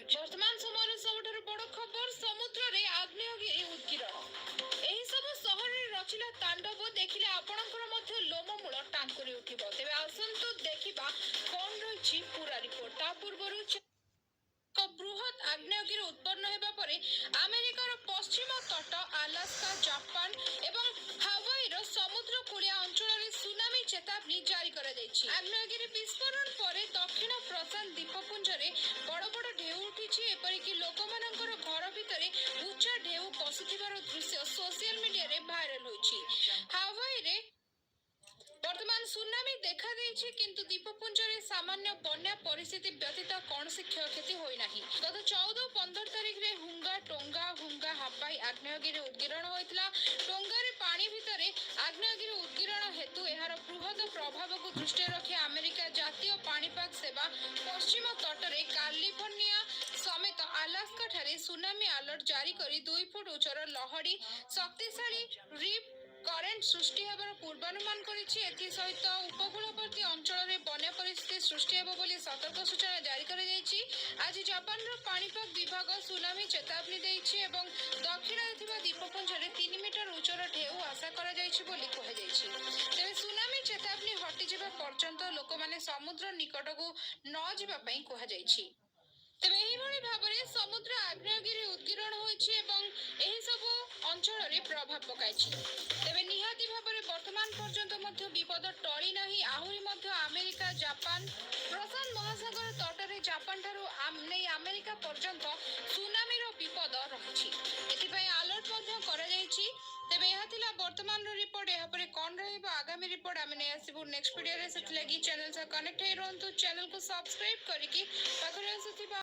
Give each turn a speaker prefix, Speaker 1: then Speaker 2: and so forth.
Speaker 1: वर्तमान समय सबुठारु बड़ खबर समुद्र रे आग्नेयगिरी उत्कीर्ण एही सब सहर रे रचिला तांडव देखिले आपणकर मध्य लोममूल टांकुरी उठिबो। तेबे आसंतु देखिबा कोन रहिछि पूरा रिपोर्ट। ता पूर्वरु बृहत आग्नेयगिरी उत्पन्न हेबा परे अमेरिकार पश्चिम तट अलास्का जापान एवं हावाई रो समुद्र कूलिया अंचल रे सुनामी चेतावनी जारी करा दैछि। आग्नेयगिरी विस्फोरण परे दक्षिण प्रशांत द्वीपपुंज रे बड़ बड़ ढेउ उठिछि। एपरि कि लोकमानंकर घर भितरे उच्चा ढेउ पसुथिबार दृश्य सोशल मीडिया रे वायरल होइछि। हावाई रे वर्तमान सुनामी देखा देछि किंतु द्वीपपुंज रे सामान्य बन्या परिस्थिति व्यतीत कौनसी क्षयक्षति होई नाही। गत 14-15 तारिख रे हुंगा हापाई आग्नेयगिरी उत्कीर्ण होइतला। टोंगा रे पानी भितरे आग्नेयगिरी उत्कीर्ण हेतु एहार बृहत प्रभाव को दृष्टि रखि अमेरिका जातीय पाणीपाग सेवा पश्चिम तट रे कैलिफोर्निया समेत अलास्का ठारे सुनामी अलर्ट जारी करी 2 फुट उच्चर लहड़ी शक्तिशाली रिप करेंट सृष्टि हेबार पूर्वानुमान करिछि। एथि सहित उपकूलवर्ती अंचल रे बन्या परिस्थिति सृष्टि हेबो बोली सतर्क सूचना जारी करा जायछि। आज जापान रो पाणीपाग विभाग सुनामी चेतावनी दैछि एवं दक्षिण रे थिबा द्वीपपुंज रे 3 मीटर उच्चर ढेउ आशा करा जायछि बोली कहा जायछि। तेबे सुनामी चेतावनी हटि जेबा पर्यंत लोक माने समुद्र निकट को न जेबा पई कहा जायछि। तेबे एही भली भाबरे समुद्र आग्नेयगिरी उत्कीर्ण होइछि एवं एही सब अंचल रे प्रभाव पकाइछि। तेबे निहाती भाबरे वर्तमान पर्यंत मध्य विपद टळी नाही। आहुरी मध्य अमेरिका जापान प्रशांत महासागर तट रे जापान ठारू अमेरिका पर्यंत सुनामी रो विपद रहिछि। एथि पई अलर्ट मध्य करा जायछि। तेबे एहा थिला वर्तमान रो रिपोर्ट। एहा परे कोन रहइबो आगामी रिपोर्ट आमे नै आसीबो नेक्स्ट वीडियो रे। सेति लागि चैनल से कनेक्ट हे रहंतु। चैनल को सब्सक्राइब करिकि पाखरे आसुथिबा